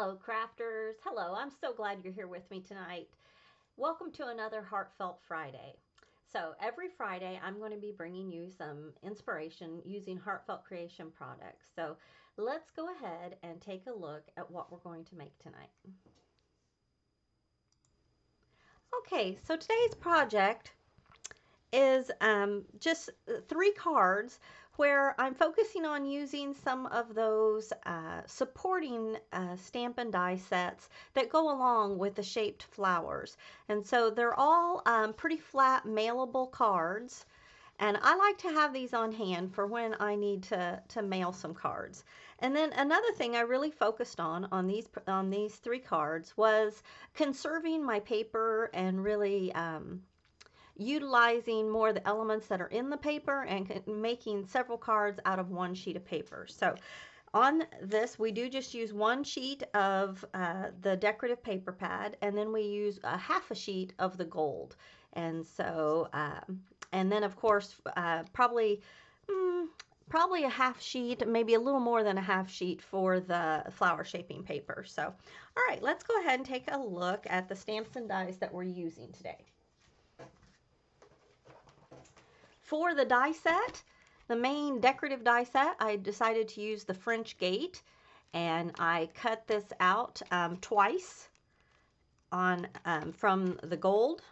Hello, crafters. Hello, I'm so glad you're here with me tonight. Welcome to another Heartfelt Friday. So, every Friday, I'm going to be bringing you some inspiration using Heartfelt Creation products. So, let's go ahead and take a look at what we're going to make tonight. Okay, so today's project is just three cards where I'm focusing on using some of those supporting stamp and die sets that go along with the shaped flowers. And so they're all pretty flat mailable cards. And I like to have these on hand for when I need to mail some cards. And then another thing I really focused on these three cards was conserving my paper and really utilizing more of the elements that are in the paper and making several cards out of one sheet of paper. So on this, we do just use one sheet of the decorative paper pad, and then we use a half a sheet of the gold. And so, and then of course, probably a half sheet, maybe a little more than a half sheet for the flower shaping paper. So, all right, let's go ahead and take a look at the stamps and dies that we're using today. For the die set, the main decorative die set, I decided to use the French Gate, and I cut this out twice on from the gold.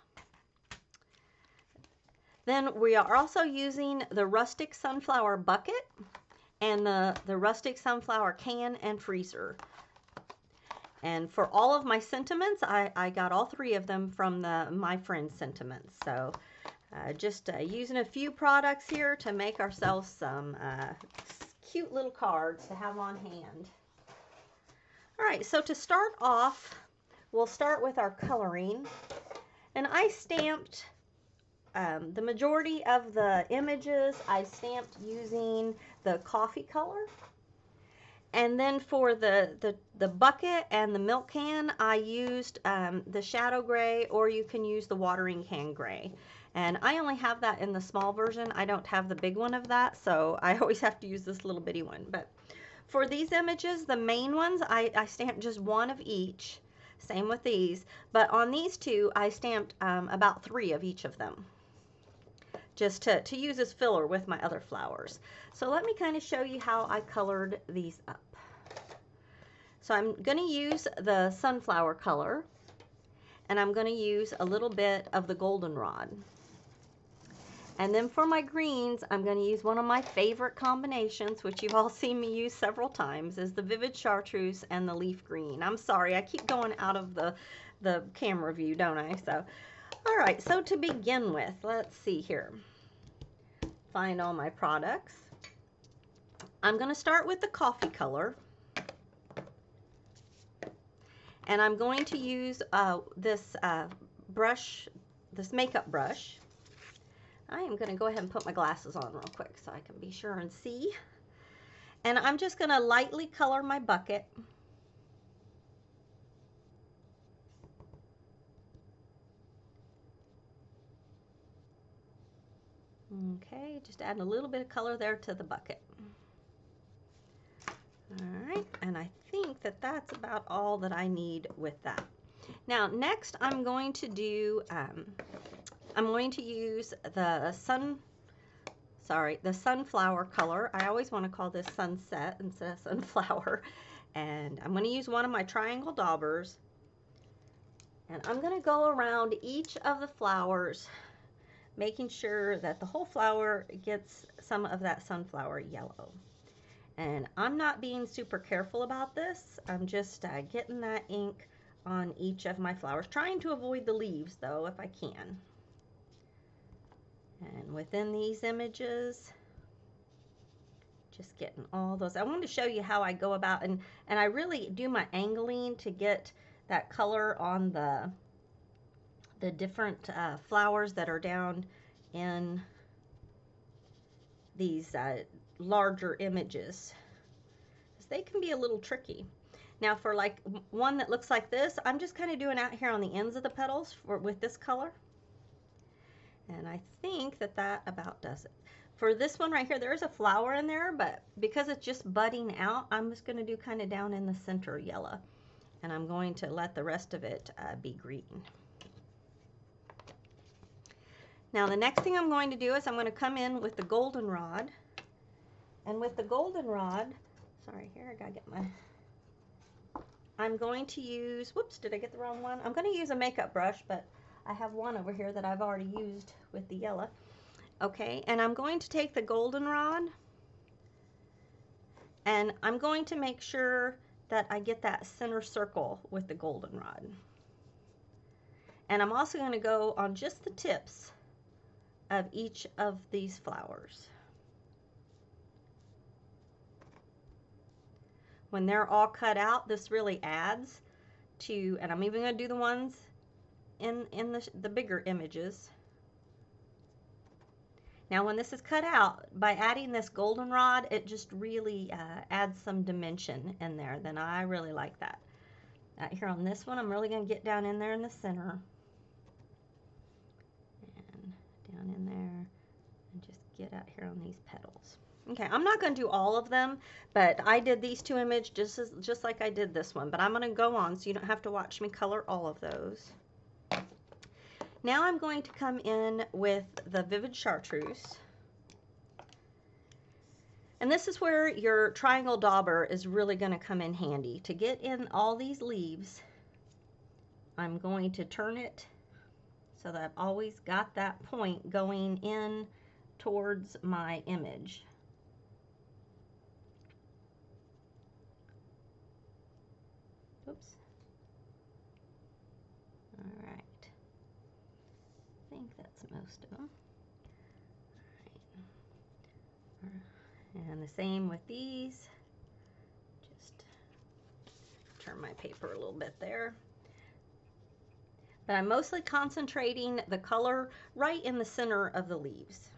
Then we are also using the Rustic Sunflower Bucket and the Rustic Sunflower Can and Freezer. And for all of my sentiments, I got all three of them from the My Friend Sentiments. So just using a few products here to make ourselves some cute little cards to have on hand. All right, so to start off, we'll start with our coloring. And I stamped the majority of the images, I stamped using the coffee color. And then for the bucket and the milk can, I used the shadow gray, or you can use the watering can gray. And I only have that in the small version. I don't have the big one of that, so I always have to use this little bitty one. But for these images, the main ones, I stamped just one of each. Same with these. But on these two, I stamped about three of each of them, just to use as filler with my other flowers. So let me kind of show you how I colored these up. So I'm going to use the sunflower color, and I'm going to use a little bit of the goldenrod. And then for my greens, I'm going to use one of my favorite combinations, which you've all seen me use several times, is the Vivid Chartreuse and the Leaf Green. I'm sorry, I keep going out of the camera view, don't I? So, all right, so to begin with, let's see here. Find all my products. I'm going to start with the coffee color. And I'm going to use this brush, this makeup brush. I am going to go ahead and put my glasses on real quick so I can be sure and see. And I'm just going to lightly color my bucket. Okay, just add a little bit of color there to the bucket. All right, and I think that that's about all that I need with that. Now, next I'm going to do, I'm going to use the sunflower color. I always want to call this sunset instead of sunflower. And I'm going to use one of my triangle daubers. And I'm going to go around each of the flowers, making sure that the whole flower gets some of that sunflower yellow. And I'm not being super careful about this. I'm just getting that ink on each of my flowers, trying to avoid the leaves though if I can. And within these images, just getting all those. I wanted to show you how I go about, and I really do my angling to get that color on the different flowers that are down in these larger images, because they can be a little tricky. Now for like one that looks like this, I'm just kind of doing out here on the ends of the petals with this color. And I think that that about does it. For this one right here, there's a flower in there, but because it's just budding out, I'm just going to do kind of down in the center yellow. And I'm going to let the rest of it be green. Now the next thing I'm going to do is I'm going to come in with the goldenrod. And with the goldenrod, sorry, here I gotta get my, I'm going to use, whoops, did I get the wrong one? I'm going to use a makeup brush, but I have one over here that I've already used with the yellow. Okay, and I'm going to take the goldenrod and I'm going to make sure that I get that center circle with the goldenrod. And I'm also going to go on just the tips of each of these flowers. When they're all cut out, this really adds to, and I'm even going to do the ones in the bigger images. Now when this is cut out, by adding this goldenrod, it just really adds some dimension in there. Then I really like that. Here on this one, I'm really going to get down in there in the center. And down in there, and just get out here on these petals. Okay, I'm not going to do all of them, but I did these two images just like I did this one. But I'm going to go on so you don't have to watch me color all of those. Now I'm going to come in with the Vivid Chartreuse. And this is where your triangle dauber is really going to come in handy. To get in all these leaves, I'm going to turn it so that I've always got that point going in towards my image. Oops. All right. I think that's most of them. All right. And the same with these. Just turn my paper a little bit there. But I'm mostly concentrating the color right in the center of the leaves.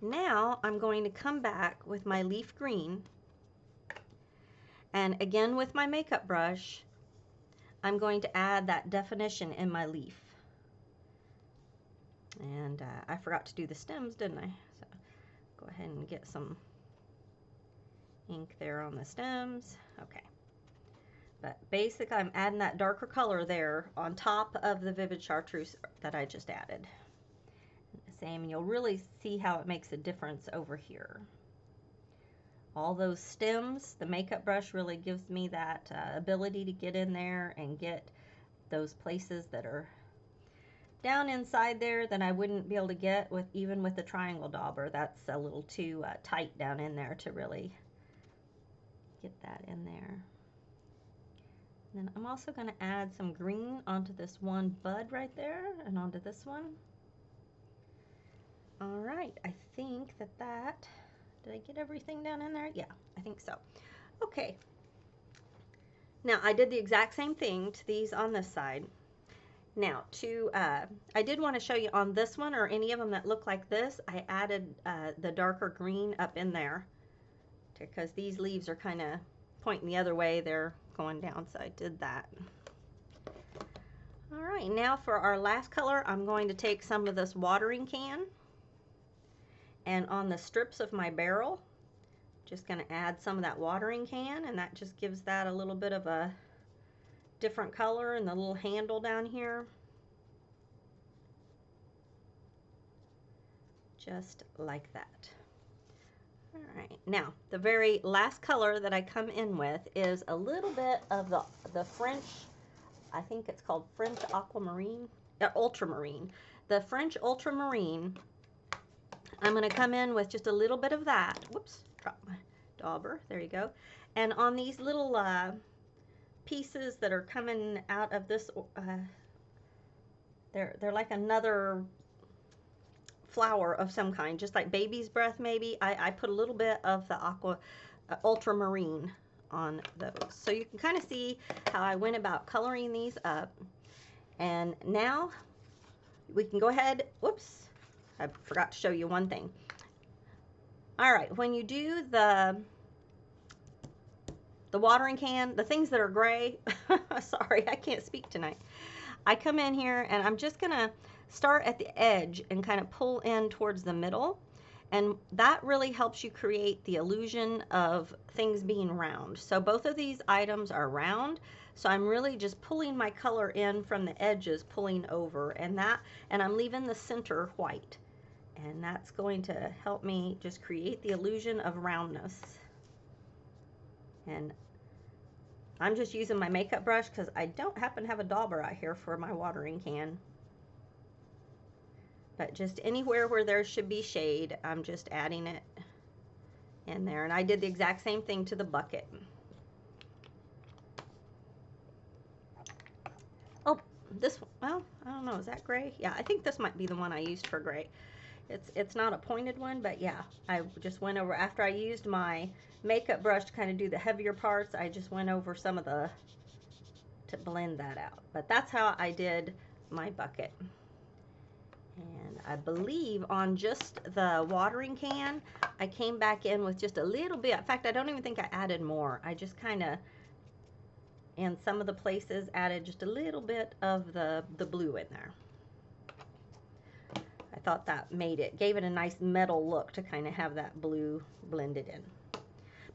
Now I'm going to come back with my leaf green. And again with my makeup brush, I'm going to add that definition in my leaf. And I forgot to do the stems, didn't I? So go ahead and get some ink there on the stems. Okay. But basically I'm adding that darker color there on top of the Vivid Chartreuse that I just added. The same, and you'll really see how it makes a difference over here. All those stems, the makeup brush really gives me that ability to get in there and get those places that are down inside there that I wouldn't be able to get with even with the triangle dauber. That's a little too tight down in there to really get that in there. And then I'm also going to add some green onto this one bud right there and onto this one. All right, I think that did I get everything down in there? Yeah, I think so. Okay. Now, I did the exact same thing to these on this side. Now, I did want to show you on this one or any of them that look like this, I added the darker green up in there because these leaves are kind of pointing the other way. They're going down, so I did that. All right, now for our last color, I'm going to take some of this watering can. And on the strips of my barrel, just going to add some of that watering can, and that just gives that a little bit of a different color in the little handle down here. Just like that. All right, now the very last color that I come in with is a little bit of the French, I think it's called French Aquamarine, Ultramarine. The French Ultramarine, I'm going to come in with just a little bit of that. Whoops, dropped my dauber. There you go. And on these little pieces that are coming out of this, they're like another flower of some kind, just like baby's breath maybe. I put a little bit of the ultramarine on those. So you can kind of see how I went about coloring these up. And now we can go ahead, whoops, I forgot to show you one thing. All right, when you do the watering can, the things that are gray, sorry, I can't speak tonight. I come in here and I'm just gonna start at the edge and kind of pull in towards the middle. And that really helps you create the illusion of things being round. So both of these items are round. So I'm really just pulling my color in from the edges, pulling over, and I'm leaving the center white. And that's going to help me just create the illusion of roundness. And I'm just using my makeup brush because I don't happen to have a dauber out here for my watering can. But just anywhere where there should be shade, I'm just adding it in there. And I did the exact same thing to the bucket. Oh, this one, well, I don't know, is that gray? Yeah, I think this might be the one I used for gray. It's not a pointed one, but yeah, I just went over, after I used my makeup brush to kind of do the heavier parts, I just went over some of to blend that out. But that's how I did my bucket. And I believe on just the watering can, I came back in with just a little bit. In fact, I don't even think I added more. I just kind of, in some of the places, added just a little bit of the blue in there. I thought that gave it a nice metal look to kind of have that blue blended in.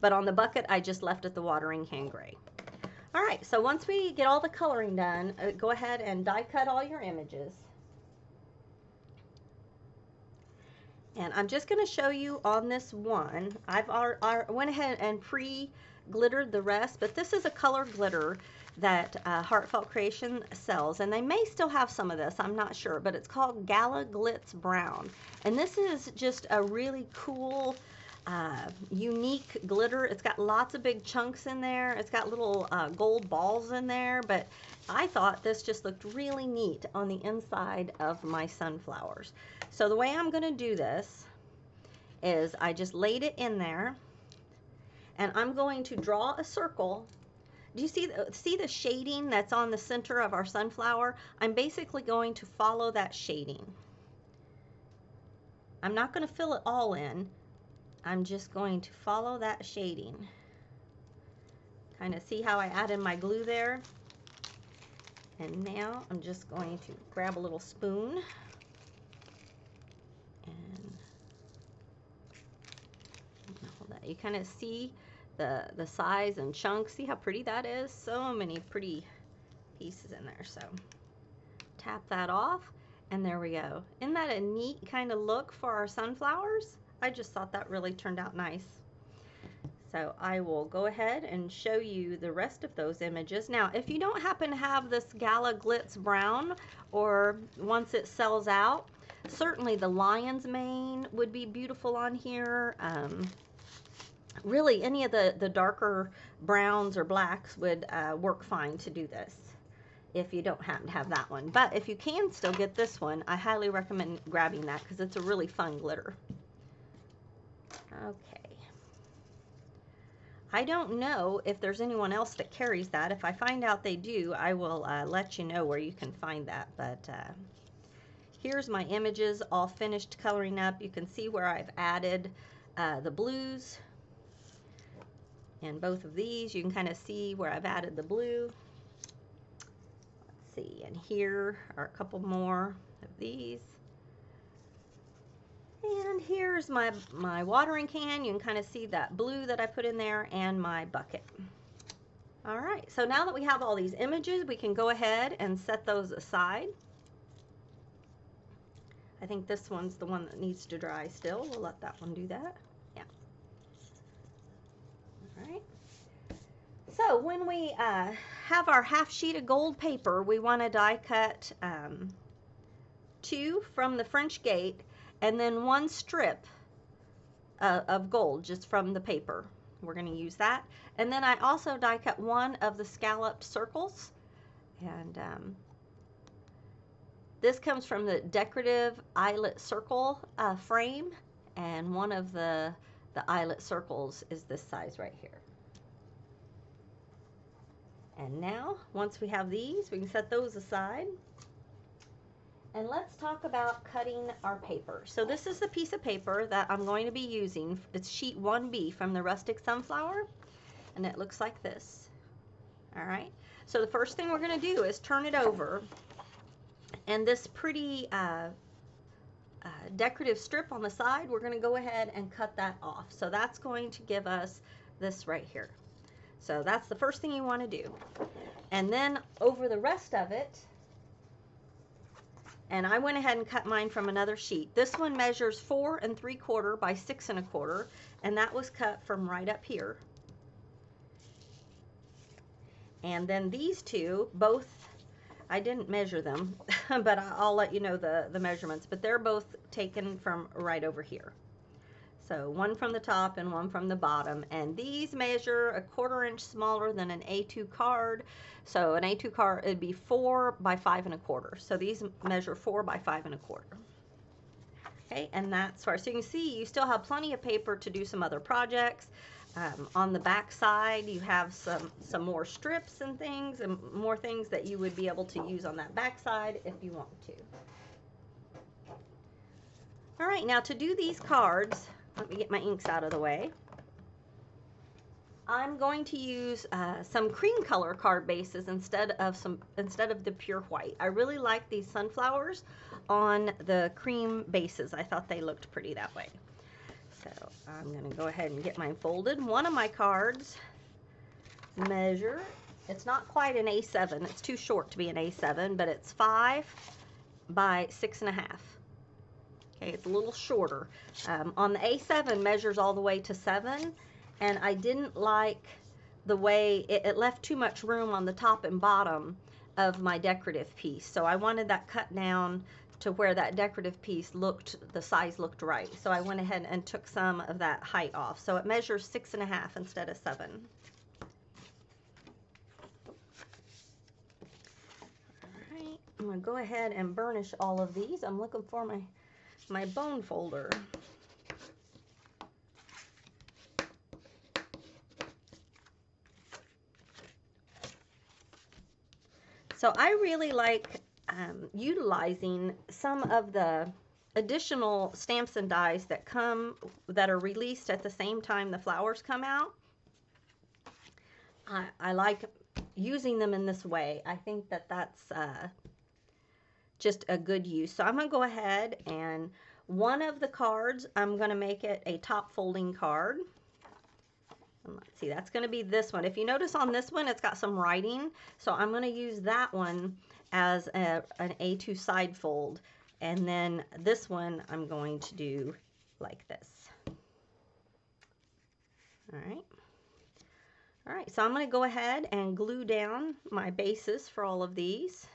But on the bucket, I just left it the watering can gray. All right, so once we get all the coloring done, go ahead and die cut all your images. And I'm just going to show you on this one, I went ahead and pre-glittered the rest, but this is a color glitter that Heartfelt Creation sells, and they may still have some of this, I'm not sure, but it's called Gala Glitz Brown. And this is just a really cool, unique glitter. It's got lots of big chunks in there. It's got little gold balls in there, but I thought this just looked really neat on the inside of my sunflowers. So the way I'm going to do this is I just laid it in there, and I'm going to draw a circle. Do you see the shading that's on the center of our sunflower? I'm basically going to follow that shading. I'm not going to fill it all in. I'm just going to follow that shading. Kind of see how I added my glue there? And now I'm just going to grab a little spoon. You kind of see the size and chunks. See how pretty that is? So many pretty pieces in there. So tap that off, and there we go. Isn't that a neat kind of look for our sunflowers? I just thought that really turned out nice. So I will go ahead and show you the rest of those images. Now, if you don't happen to have this Gala Glitz Brown, or once it sells out, certainly the lion's mane would be beautiful on here. Really, any of the darker browns or blacks would work fine to do this if you don't happen to have that one. But if you can still get this one, I highly recommend grabbing that because it's a really fun glitter. Okay. I don't know if there's anyone else that carries that. If I find out they do, I will let you know where you can find that. But here's my images all finished coloring up. You can see where I've added the blues. In both of these, you can kind of see where I've added the blue. Let's see, and here are a couple more of these. And here's my watering can. You can kind of see that blue that I put in there, and my bucket. All right, so now that we have all these images, we can go ahead and set those aside. I think this one's the one that needs to dry still. We'll let that one do that. Alright, so when we have our half sheet of gold paper, we want to die cut 2 from the French gate, and then 1 strip of gold just from the paper. We're going to use that. And then I also die cut 1 of the scalloped circles, and this comes from the decorative eyelet circle frame, and one of the eyelet circles is this size right here. And now, once we have these, we can set those aside. And let's talk about cutting our paper. So this is the piece of paper that I'm going to be using. It's sheet 1B from the Rustic Sunflower, and it looks like this. All right, so the first thing we're going to do is turn it over, and this pretty decorative strip on the side, we're going to go ahead and cut that off. So that's going to give us this right here. So that's the first thing you want to do. And then over the rest of it, and I went ahead and cut mine from another sheet. This one measures 4 3/4 by 6 1/4, and that was cut from right up here. And then these two, both, I didn't measure them, but I'll let you know the measurements, but they're both taken from right over here. So one from the top and one from the bottom, and these measure 1/4 inch smaller than an A2 card. So an A2 card, it'd be 4 by 5 1/4. So these measure 4 by 5 1/4. Okay, and that's where, so you can see you still have plenty of paper to do some other projects. On the back side, you have some more strips and things, and more things that you would be able to use on that back side if you want to. All right, now to do these cards, let me get my inks out of the way. I'm going to use some cream color card bases instead of the pure white. I really like these sunflowers on the cream bases. I thought they looked pretty that way. So I'm going to go ahead and get mine folded. One of my cards measure, it's not quite an A7. It's too short to be an A7, but it's 5 by 6 1/2. Okay, it's a little shorter. On the A7 measures all the way to 7, and I didn't like the way it left too much room on the top and bottom of my decorative piece. So I wanted that cut down to where that decorative piece looked, the size looked right. So I went ahead and took some of that height off. So it measures 6 1/2 instead of 7. All right, I'm gonna go ahead and burnish all of these. I'm looking for my bone folder. So I really like utilizing some of the additional stamps and dies that are released at the same time the flowers come out. I like using them in this way. I think that that's just a good use. So I'm going to go ahead, and one of the cards, I'm going to make it a top folding card. And let's see, that's going to be this one. If you notice on this one, it's got some writing. So I'm going to use that one as an A2 side fold. And then this one I'm going to do like this. All right. All right, so I'm going to go ahead and glue down my bases for all of these.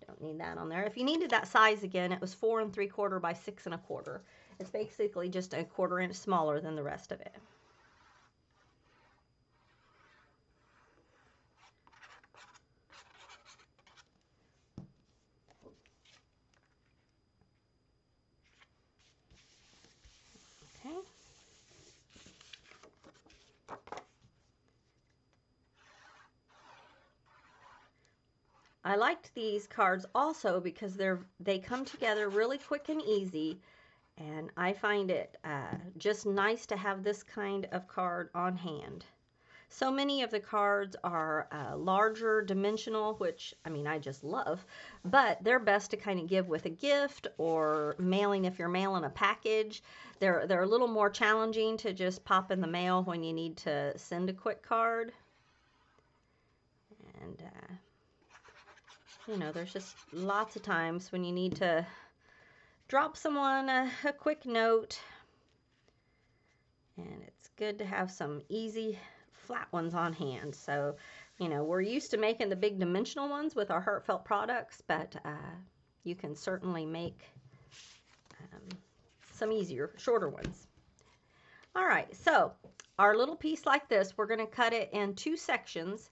Don't need that on there. If you needed that size again, it was 4 3/4 by 6 1/4. It's basically just 1/4 inch smaller than the rest of it. Okay. I liked these cards also because they come together really quick and easy. And I find it just nice to have this kind of card on hand. So many of the cards are larger, dimensional, which, I mean, I just love. But they're best to kind of give with a gift or mailing if you're mailing a package. They're a little more challenging to just pop in the mail when you need to send a quick card. And, you know, there's just lots of times when you need to drop someone a quick note, and it's good to have some easy flat ones on hand. So, you know, we're used to making the big dimensional ones with our Heartfelt products, but you can certainly make some easier, shorter ones. All right, so our little piece like this, we're going to cut it in 2 sections,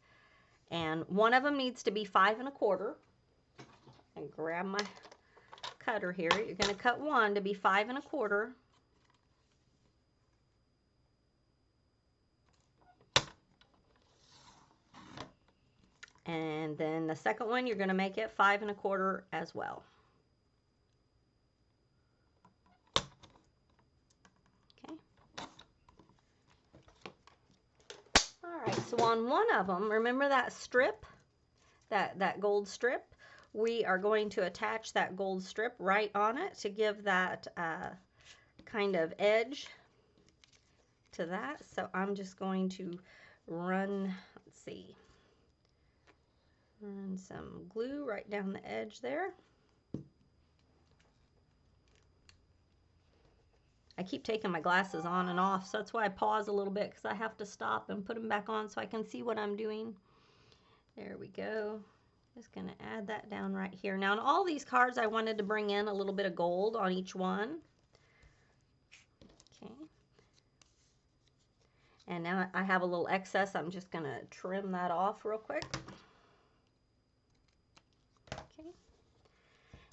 and one of them needs to be 5 1/4. And grab my cutter here. You're going to cut one to be 5 1/4. And then the second one, you're going to make it 5 1/4 as well. Okay. All right, so on one of them, remember that strip, that gold strip? we are going to attach that gold strip right on it to give that kind of edge to that. So I'm just going to run, let's see, run some glue right down the edge there. I keep taking my glasses on and off, so that's why I pause a little bit, because I have to stop and put them back on so I can see what I'm doing. There we go. Just going to add that down right here. Now, on all these cards, I wanted to bring in a little bit of gold on each one. Okay. And now I have a little excess. I'm just going to trim that off real quick. Okay.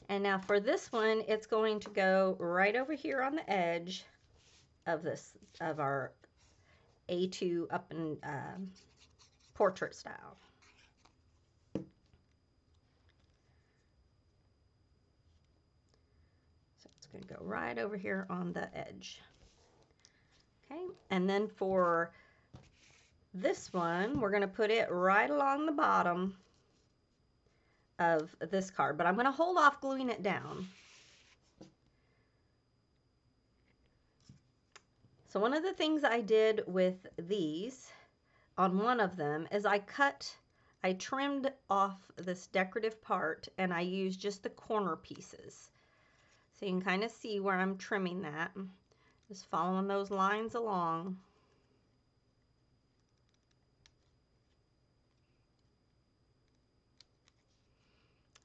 And now for this one, it's going to go right over here on the edge of this, of our A2 up and portrait style. So it's going to go right over here on the edge. Okay, and then for this one, we're going to put it right along the bottom of this card, but I'm going to hold off gluing it down. So one of the things I did with these, on one of them, is I trimmed off this decorative part, and I used just the corner pieces. So you can kind of see where I'm trimming that. Just following those lines along.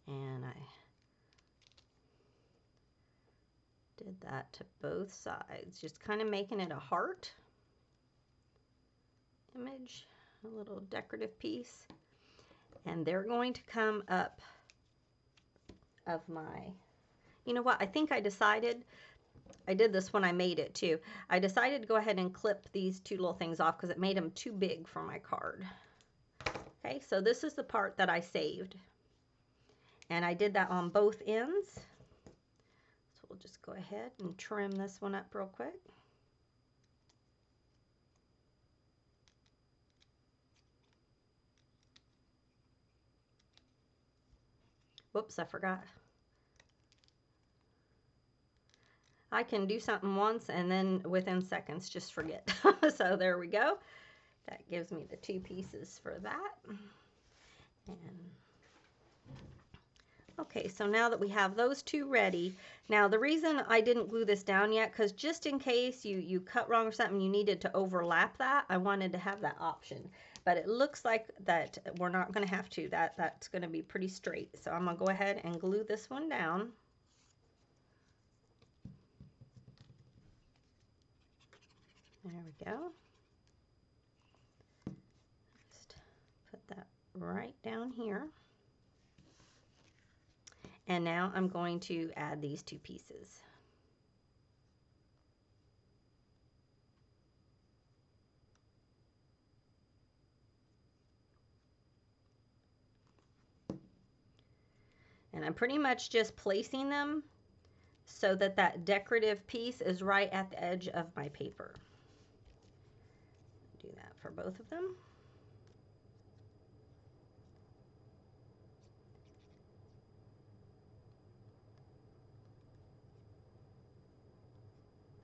And I did that to both sides, just kind of making it a heart image, a little decorative piece. And they're going to come up of my, you know what, I think I decided, I did this when I made it too. I decided to go ahead and clip these two little things off because it made them too big for my card. Okay, so this is the part that I saved. And I did that on both ends. So we'll just go ahead and trim this one up real quick. Whoops, I forgot. I can do something once and then within seconds just forget. So there we go. That gives me the two pieces for that. And okay, so now that we have those two ready, now the reason I didn't glue this down yet, because just in case you cut wrong or something, you needed to overlap that, I wanted to have that option. But it looks like that we're not going to have to. That's going to be pretty straight. So I'm going to go ahead and glue this one down. There we go. Just put that right down here. And now I'm going to add these two pieces. And I'm pretty much just placing them so that that decorative piece is right at the edge of my paper. Do that for both of them.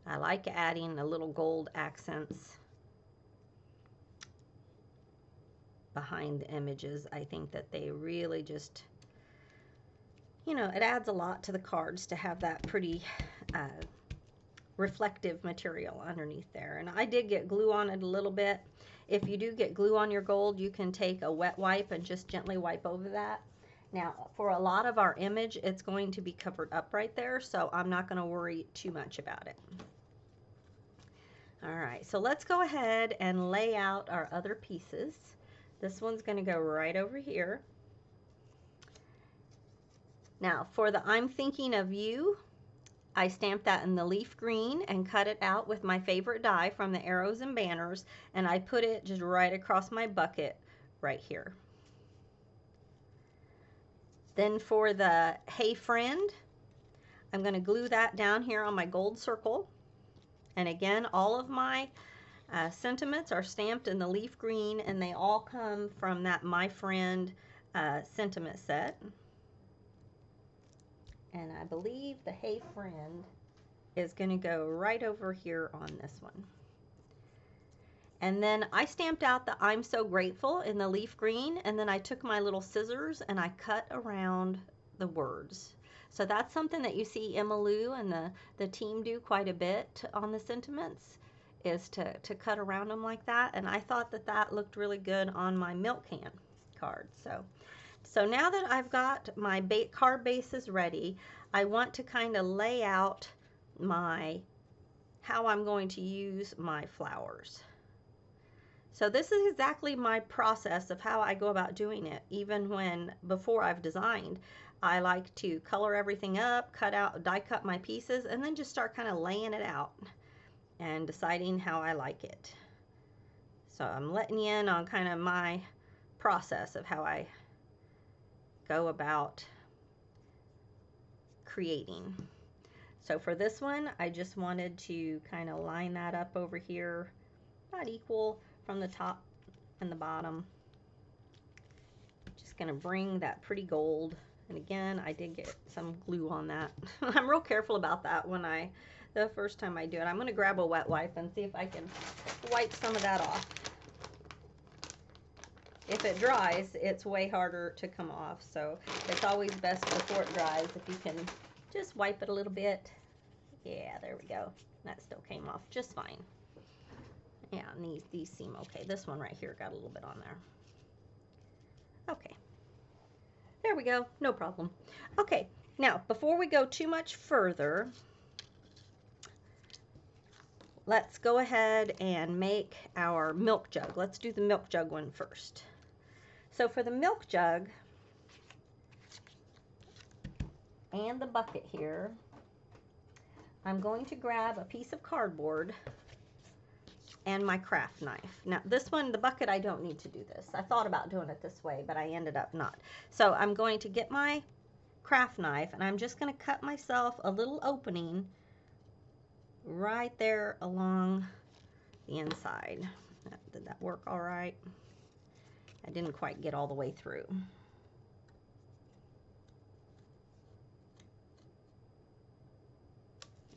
I like adding a little gold accents behind the images. I think that they really just, you know, it adds a lot to the cards to have that pretty reflective material underneath there. And I did get glue on it a little bit. If you do get glue on your gold, you can take a wet wipe and just gently wipe over that. Now, for a lot of our image, it's going to be covered up right there, so I'm not going to worry too much about it. All right, so let's go ahead and lay out our other pieces. This one's going to go right over here. Now, for the I'm Thinking of You, I stamped that in the leaf green and cut it out with my favorite die from the Arrows and Banners, and I put it just right across my bucket right here. Then for the Hey Friend, I'm going to glue that down here on my gold circle. And again, all of my sentiments are stamped in the leaf green, and they all come from that My Friend sentiment set. And I believe the Hey Friend is going to go right over here on this one. And then I stamped out the I'm So Grateful in the leaf green, and then I took my little scissors and I cut around the words. So that's something that you see Emma Lou and the team do quite a bit on the sentiments, is to cut around them like that. And I thought that that looked really good on my milk can card. So now that I've got my card bases ready, I want to kind of lay out how I'm going to use my flowers. So this is exactly my process of how I go about doing it. Even before I've designed, I like to color everything up, die cut my pieces, and then just start kind of laying it out and deciding how I like it. So I'm letting you in on kind of my process of how I go about creating. So for this one, I just wanted to kind of line that up over here, about equal from the top and the bottom. Just gonna bring that pretty gold. And again, I did get some glue on that. I'm real careful about that the first time I do it. I'm gonna grab a wet wipe and see if I can wipe some of that off. If it dries, it's way harder to come off. So it's always best before it dries if you can just wipe it a little bit. Yeah, there we go. That still came off just fine. Yeah, and these seem okay. This one right here got a little bit on there. Okay. There we go. No problem. Okay, now before we go too much further, let's go ahead and make our milk jug. Let's do the milk jug one first. So for the milk jug and the bucket here, I'm going to grab a piece of cardboard and my craft knife. Now this one, the bucket, I don't need to do this. I thought about doing it this way, but I ended up not. So I'm going to get my craft knife and I'm just going to cut myself a little opening right there along the inside. Did that work all right? I didn't quite get all the way through.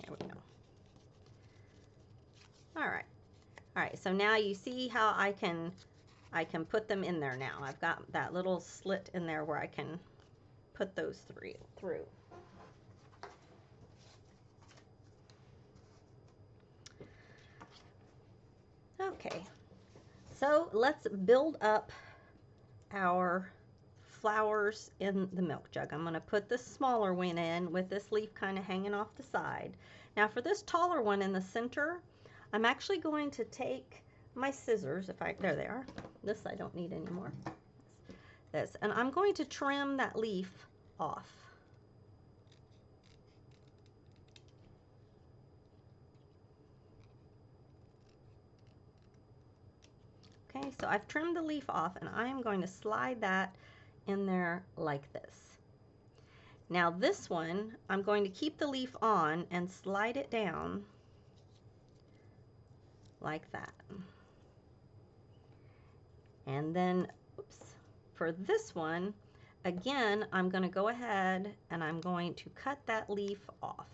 There we go. All right. All right, so now you see how I can put them in there now. I've got that little slit in there where I can put those through. Okay, so let's build up our flowers in the milk jug. I'm going to put the smaller one in with this leaf kind of hanging off the side. Now for this taller one in the center, I'm actually going to take my scissors, there they are. This I don't need anymore. This, and I'm going to trim that leaf off. Okay, so I've trimmed the leaf off and I am going to slide that in there like this. Now this one, I'm going to keep the leaf on and slide it down like that. And then, oops, for this one, again, I'm going to go ahead and I'm going to cut that leaf off,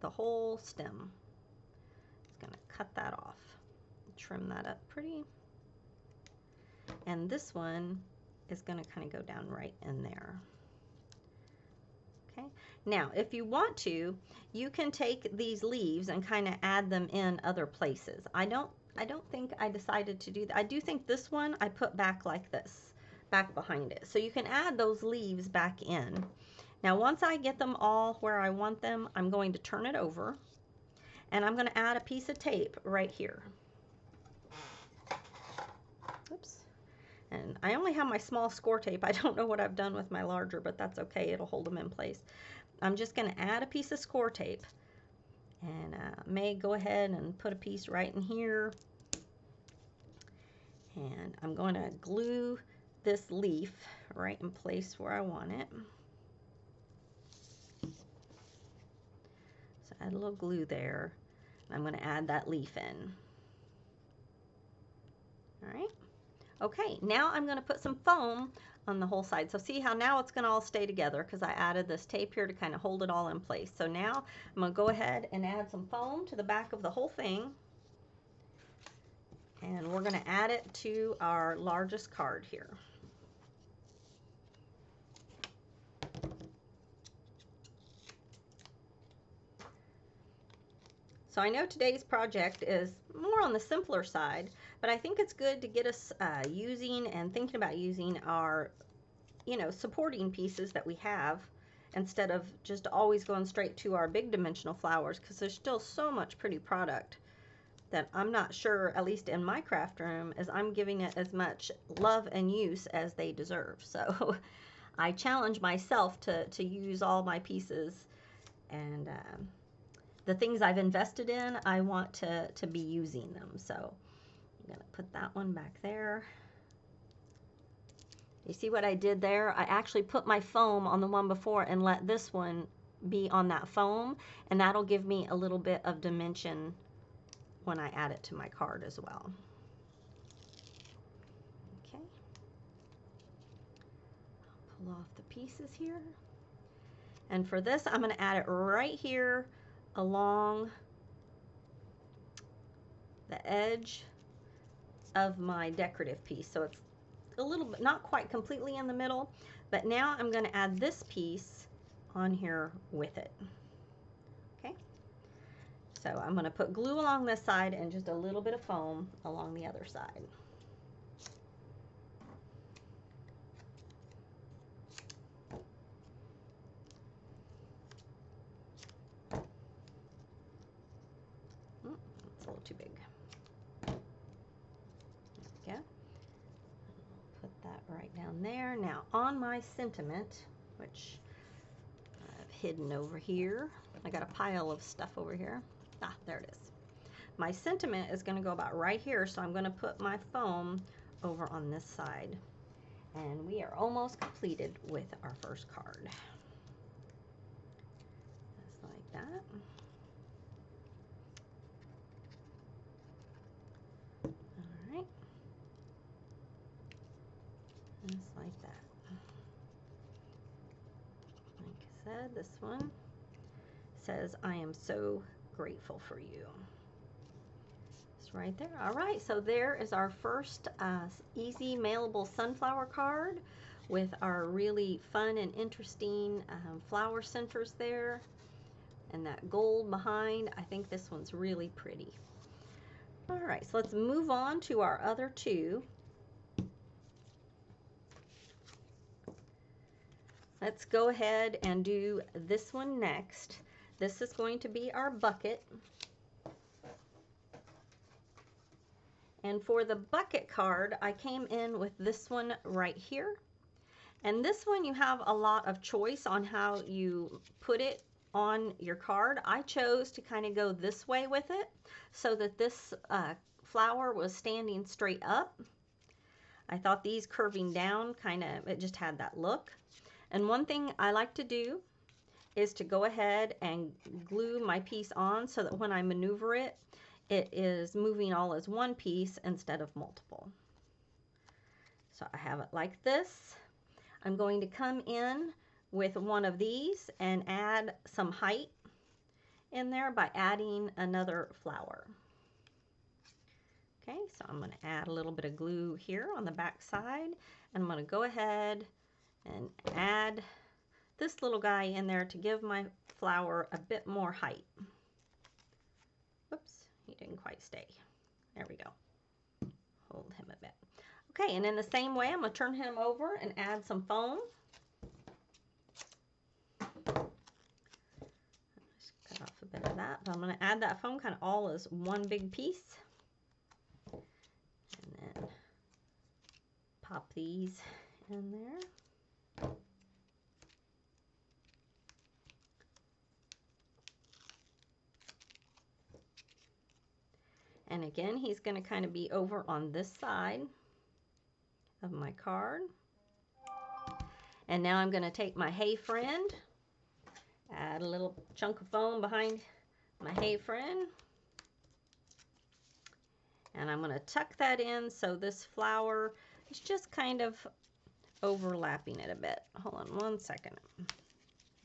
the whole stem. Just going to cut that off, trim that up pretty. And this one is going to kind of go down right in there. Okay. Now, if you want to, you can take these leaves and kind of add them in other places. I don't think I decided to do that. I do think this one I put back like this, back behind it. So you can add those leaves back in. Now, once I get them all where I want them, I'm going to turn it over and I'm going to add a piece of tape right here. Oops. And I only have my small score tape. I don't know what I've done with my larger, but that's okay. It'll hold them in place. I'm just going to add a piece of score tape. And may go ahead and put a piece right in here. And I'm going to glue this leaf right in place where I want it. So add a little glue there. And I'm going to add that leaf in. All right. Okay, now I'm going to put some foam on the whole side. So see how now it's going to all stay together because I added this tape here to kind of hold it all in place. So now I'm going to go ahead and add some foam to the back of the whole thing. And we're going to add it to our largest card here. So I know today's project is more on the simpler side, but I think it's good to get us using and thinking about using our, supporting pieces that we have instead of just always going straight to our big dimensional flowers, because there's still so much pretty product that I'm not sure, at least in my craft room, as I'm giving it as much love and use as they deserve. So I challenge myself to use all my pieces, and the things I've invested in, I want to be using them. So I'm going to put that one back there. You see what I did there? I actually put my foam on the one before and let this one be on that foam, and that'll give me a little bit of dimension when I add it to my card as well. Okay. I'll pull off the pieces here. And for this, I'm going to add it right here along the edge of my decorative piece. So it's a little bit, not quite completely in the middle, but now I'm going to add this piece on here with it. Okay. So I'm going to put glue along this side and just a little bit of foam along the other side. It's a little too big. There we go. Put that right down there. Now on my sentiment, which I've hidden over here, I got a pile of stuff over here. Ah, there it is. My sentiment is going to go about right here, so I'm going to put my foam over on this side. And we are almost completed with our first card. Just like that. All right. Just like that. Like I said, this one says, "I am so grateful for you." It's right there. All right, so there is our first easy mailable sunflower card with our really fun and interesting flower centers there and that gold behind. I think this one's really pretty. All right, so let's move on to our other two. Let's go ahead and do this one next. This is going to be our bucket. And for the bucket card, I came in with this one right here. And this one, you have a lot of choice on how you put it on your card. I chose to kind of go this way with it so that this flower was standing straight up. I thought these curving down it just had that look. And one thing I like to do is to go ahead and glue my piece on so that when I maneuver it, it is moving all as one piece instead of multiple. So I have it like this. I'm going to come in with one of these and add some height in there by adding another flower. Okay, so I'm going to add a little bit of glue here on the back side, and I'm going to go ahead and add this little guy in there to give my flower a bit more height. Oops, he didn't quite stay. There we go. Hold him a bit. Okay, and in the same way, I'm going to turn him over and add some foam. Just cut off a bit of that, but I'm going to add that foam kind of all as one big piece. And then pop these in there. And again, he's going to kind of be over on this side of my card. And now I'm going to take my Hey Friend, add a little chunk of foam behind my Hey Friend. And I'm going to tuck that in so this flower is just kind of overlapping it a bit. Hold on one second.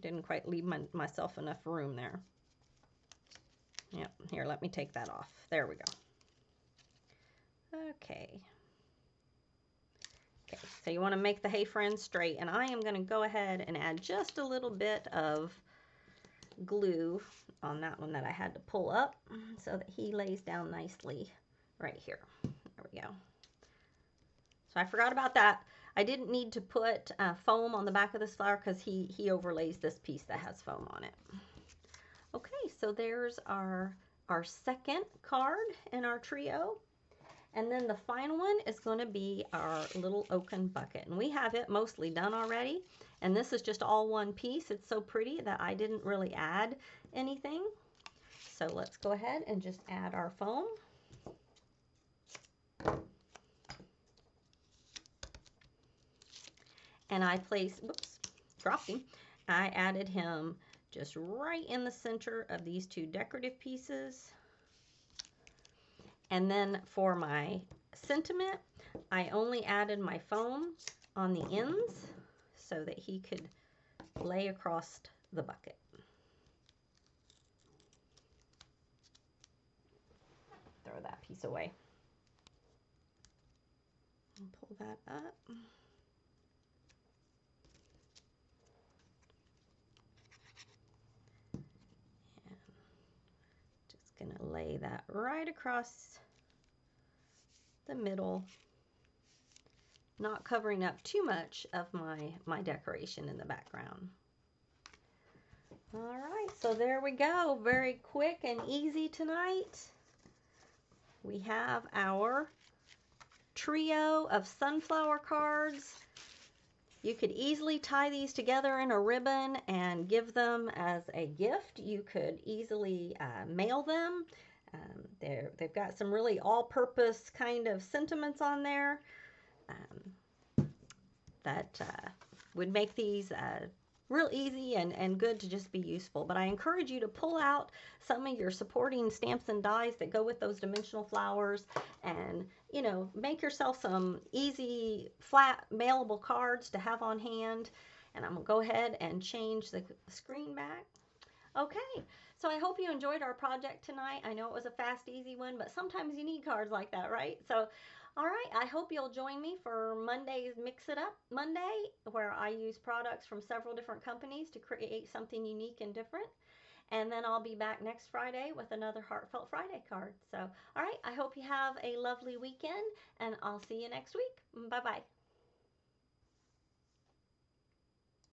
Didn't quite leave myself enough room there. Yep, here, let me take that off. There we go. Okay. Okay, so you want to make the Hey Friends straight, and I am going to go ahead and add just a little bit of glue on that one that I had to pull up so that he lays down nicely right here. There we go. So I forgot about that. I didn't need to put foam on the back of this flower because he overlays this piece that has foam on it. Okay, so there's our second card in our trio. And then the final one is going to be our little oaken bucket. And we have it mostly done already. And this is just all one piece. It's so pretty that I didn't really add anything. So let's go ahead and just add our foam. And I placed, whoops, dropped him. I added him just right in the center of these two decorative pieces. And then for my sentiment, I only added my foam on the ends so that he could lay across the bucket. Throw that piece away. And pull that up. And just gonna lay that right across the middle, not covering up too much of my decoration in the background. All right, so there we go. Very quick and easy tonight. We have our trio of sunflower cards. You could easily tie these together in a ribbon and give them as a gift. You could easily mail them. They've got some really all-purpose kind of sentiments on there that would make these real easy and good to just be useful. But I encourage you to pull out some of your supporting stamps and dies that go with those dimensional flowers and, you know, make yourself some easy, flat, mailable cards to have on hand. And I'm going to go ahead and change the screen back. Okay, so I hope you enjoyed our project tonight. I know it was a fast, easy one, but sometimes you need cards like that, right? So, all right, I hope you'll join me for Monday's Mix It Up Monday, where I use products from several different companies to create something unique and different. And then I'll be back next Friday with another Heartfelt Friday card. So, all right, I hope you have a lovely weekend, and I'll see you next week. Bye-bye.